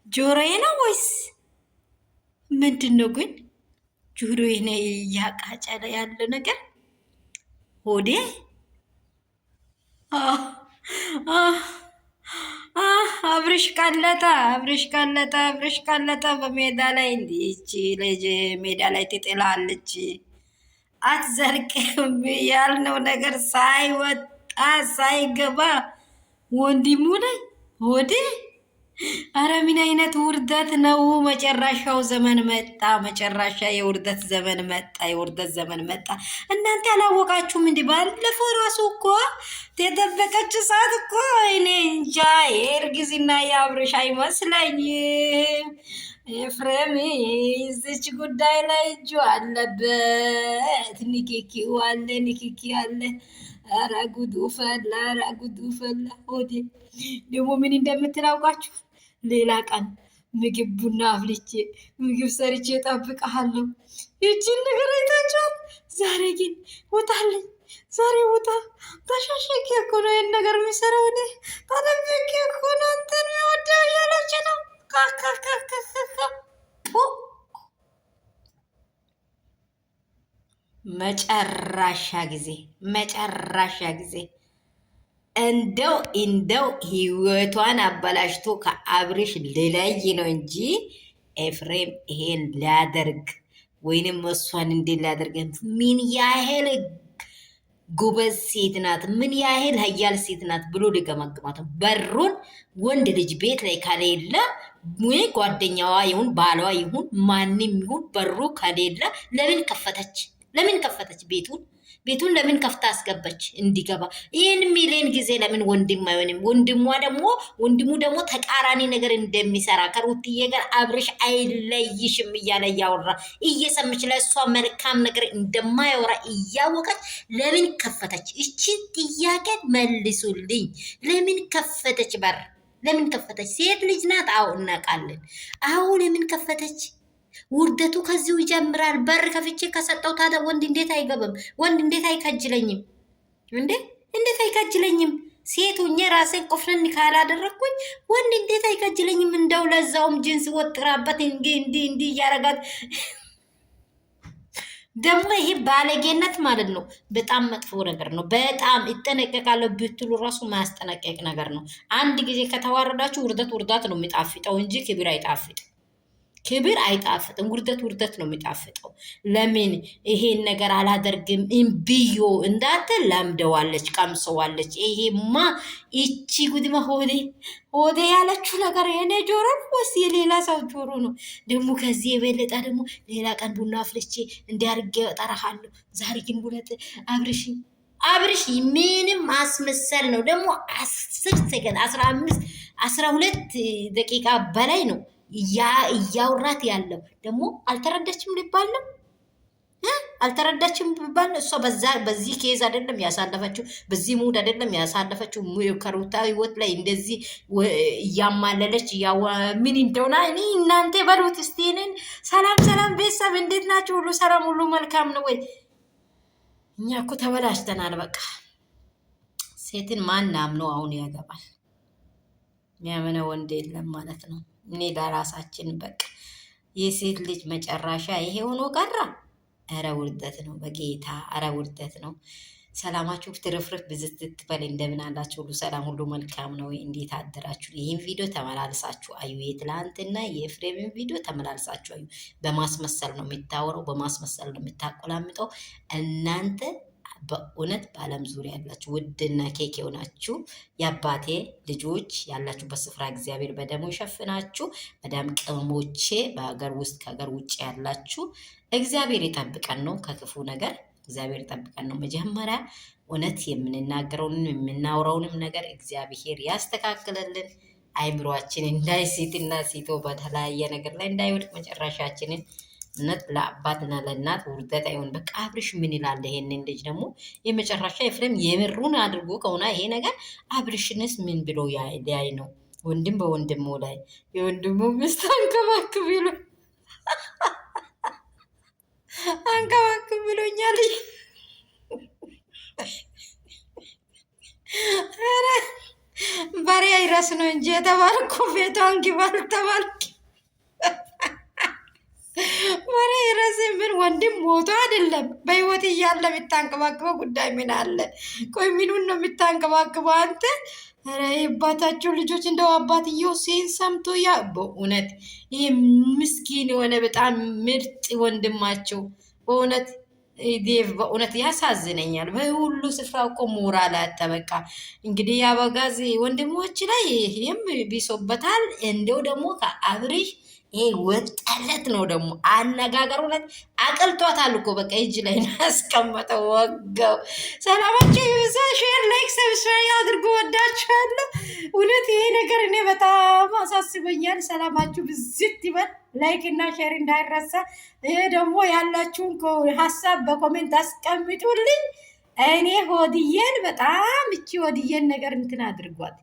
ጆሮዬ ነው ወይስ ምንድን ነው ግን? ጆሮዬን እያቃጨለ ያለ ነገር ሆዴ አብርሽ ቀለጠ፣ አብርሽ ቀለጠ፣ አብርሽ ቀለጠ። በሜዳ ላይ እንዲች ልጅ ሜዳ ላይ ትጥላለች። አትዘርቅም ያልነው ነገር ሳይወጣ ሳይገባ ወንድሙ ላይ ሆዴ አረ ምን አይነት ውርደት ነው! መጨረሻው ዘመን መጣ። መጨረሻ የውርደት ዘመን መጣ። የውርደት ዘመን መጣ። እናንተ አላወቃችሁም? እንዲህ ባለፈው ራሱ እኮ የደበቀች ሰዓት እኮ እኔ እንጃ የእርግዝና የአብርሽ አይመስለኝም። ኤፍሬም እዚች ጉዳይ ላይ እጁ አለበት። ንክኪው አለ፣ ንክኪ አለ። ኧረ ጉዱ ፈላ፣ ኧረ ጉዱ ፈላ። ሆዴ ደግሞ ምን እንደምትላውቃችሁ ሌላ ቀን ምግብ ቡና አፍልቼ ምግብ ሰርቼ እጠብቅሃለሁ። ይችን ነገር አይታችኋል። ዛሬ ግን ውጣልኝ። ዛሬ ውጣ። ተሻሸኪ እኮ ነው ይህን ነገር የሚሰራው። እኔ ተደበቂ እኮ ነው አንተን የሚወደው እያለች ነው። መጨረሻ ጊዜ መጨረሻ ጊዜ እንደው ህይወቷን አበላሽቶ ከአብርሽ ልለይ ነው እንጂ ኤፍሬም ይሄን ሊያደርግ ወይንም እሷን እንዴት ሊያደርግ ምን ያህል ጎበዝ ሴት ናት፣ ምን ያህል ሀያል ሴት ናት ብሎ ሊገመግማት በሩን ወንድ ልጅ ቤት ላይ ከሌለ ወይ ጓደኛዋ ይሁን ባሏ ይሁን ማንም ይሁን በሩ ከሌለ ለምን ከፈተች? ለምን ከፈተች ቤቱን? ቤቱን ለምን ከፍታ አስገባች እንዲገባ? ይህን ሚሊዮን ጊዜ ለምን ወንድም አይሆንም? ወንድሙ ደግሞ ተቃራኒ ነገር እንደሚሰራ ከሩትዬ ጋር አብርሽ አይለይሽም እያለ እያወራ እየሰምች ለእሷ መልካም ነገር እንደማያወራ እያወቀች ለምን ከፈተች? እቺ ጥያቄ መልሱልኝ። ለምን ከፈተች በር? ለምን ከፈተች? ሴት ልጅ ናት። አዎ እናውቃለን። አዎ ለምን ከፈተች? ውርደቱ ከዚሁ ይጀምራል። በር ከፍቼ ከሰጠው ታዲያ ወንድ እንዴት አይገባም? ወንድ እንዴት አይከጅለኝም? እንዴት አይከጅለኝም? ሴቱኛ ራሴን ቆፍረን ካላደረግኩኝ ወንድ እንዴት አይከጅለኝም? እንደው ለዛውም ጅንስ ወጥራበት እንዲ እያረጋት ደግሞ ይሄ ባለጌነት ማለት ነው። በጣም መጥፎ ነገር ነው። በጣም ይጠነቀቃለሁ ብትሉ ራሱ ማያስጠነቀቅ ነገር ነው። አንድ ጊዜ ከተዋረዳችሁ ውርደት ነው የሚጣፍጠው እንጂ ክብር አይጣፍጥ። ክብር አይጣፍጥም። ውርደት ነው የሚጣፍጠው። ለምን ይሄን ነገር አላደርግም እምብዮ እንዳትል ለምደዋለች፣ ቀምሰዋለች። ይሄማ ይቺ ጉድማ ሆዴ ያለችው ነገር የኔ ጆሮ ነው ወይስ የሌላ ሰው ጆሮ ነው? ደግሞ ከዚህ የበለጠ ደግሞ ሌላ ቀን ቡና አፍልቼ እንዲያርጌ እጠራሃለሁ። ዛሬ ግን ሁለት አብርሽ ምንም ማስመሰል ነው። ደግሞ 10 ሰከንድ 15 12 ደቂቃ በላይ ነው እያውራት ያለው። ደግሞ አልተረዳችም ሊባል ነው። አልተረዳችም ቢባል እሷ በዚህ ኬዝ አይደለም ያሳለፈችው፣ በዚህ ሙድ አይደለም ያሳለፈችው። ከሩታ ህይወት ላይ እንደዚህ እያማለለች ምን እንደሆነ እኔ እናንተ በሉት እስቲ። እኔን ሰላም ቤተሰብ እንዴት ናቸው? ሁሉ ሰላም፣ ሁሉ መልካም ነው ወይ? እኛ እኮ ተበላሽተናል። በቃ ሴትን ማን አምኖ አሁን ያገባል? የሚያምነ ወንድ የለም ማለት ነው። እኔ ለራሳችን በቃ የሴት ልጅ መጨረሻ ይሄ ሆኖ ቀራ። እረ ውርደት ነው በጌታ እረ ውርደት ነው። ሰላማችሁ ትርፍርፍ ብዝት ትበል። እንደምን አላችሁ? ሁሉ ሰላም፣ ሁሉ መልካም ነው። እንዴት አደራችሁ? ይህን ቪዲዮ ተመላልሳችሁ አዩ። የትላንትና የኤፍሬምን ቪዲዮ ተመላልሳችሁ አዩ። በማስመሰል ነው የሚታወረው፣ በማስመሰል ነው የምታቆላምጠው። እናንተ በእውነት በዓለም ዙሪያ ያላችሁ ውድና ኬክ የሆናችሁ የአባቴ ልጆች ያላችሁበት ስፍራ እግዚአብሔር በደሙ ይሸፍናችሁ። መዳም ቅመሞቼ በሀገር ውስጥ ከሀገር ውጭ ያላችሁ እግዚአብሔር ይጠብቀን ነው ከክፉ ነገር እግዚአብሔር ይጠብቀን ነው። መጀመሪያ እውነት የምንናገረውንም የምናውረውንም ነገር እግዚአብሔር ያስተካክለልን። አይምሯችን እንዳይሲትና ሲቶ በተለያየ ነገር ላይ እንዳይወድቅ መጨረሻችንን እውነት ለአባትና ለእናት ውርደት አይሆን። በቃ አብርሽ ምን ይላል? ይሄንን ልጅ ደግሞ የመጨረሻ ኤፍሬም የምሩን አድርጎ ከሆነ ይሄ ነገር አብርሽንስ ምን ብሎ ሊያይ ነው? ወንድም በወንድሙ ላይ የወንድሙ ሚስት አንከባክብ ይሉ አንከባክብ ብሎኛል። በሬ አይረስ ነው እንጂ የተባልኩ ቤቷን ግባል ተባልክ። በሬ አይረስ ምን ወንድም ሞቶ አይደለም በህይወት እያለ የምታንከባክበው ጉዳይ ምን አለ? ቆይ ምኑን ነው የምታንከባክበው አንተ? ኧረ የአባታቸው ልጆች እንደው አባትየው ሴን ሰምቶ ያ በእውነት ይህ ምስኪን የሆነ በጣም ምርጥ ወንድማቸው በእውነት ዴቭ በእውነት ያሳዝነኛል። በሁሉ ስፍራ እኮ ሞራል አጣ። በቃ እንግዲህ የአበጋዝ ወንድሞች ላይ ይህም ቢሶበታል። እንደው ደግሞ ከአብሪሽ ይሄ ወጣለት ነው ደግሞ አነጋገሩ ላይ አቅልቷታል እኮ በቃ እጅ ላይ ያስቀመጠው ወጋው። ሰላማችሁ ይብዛ። ሼር ላይክ ሰብስክራይብ አድርጎ ወዳችኋለሁ። እውነት ይሄ ነገር እኔ በጣም አሳስበኛል። ሰላማችሁ ብዝት ይበል። ላይክ እና ሼር እንዳይረሳ። ይሄ ደግሞ ያላችሁን ሀሳብ በኮሜንት አስቀምጡልኝ። እኔ ሆድዬን በጣም እቺ ሆድዬን ነገር እንትን አድርጓል።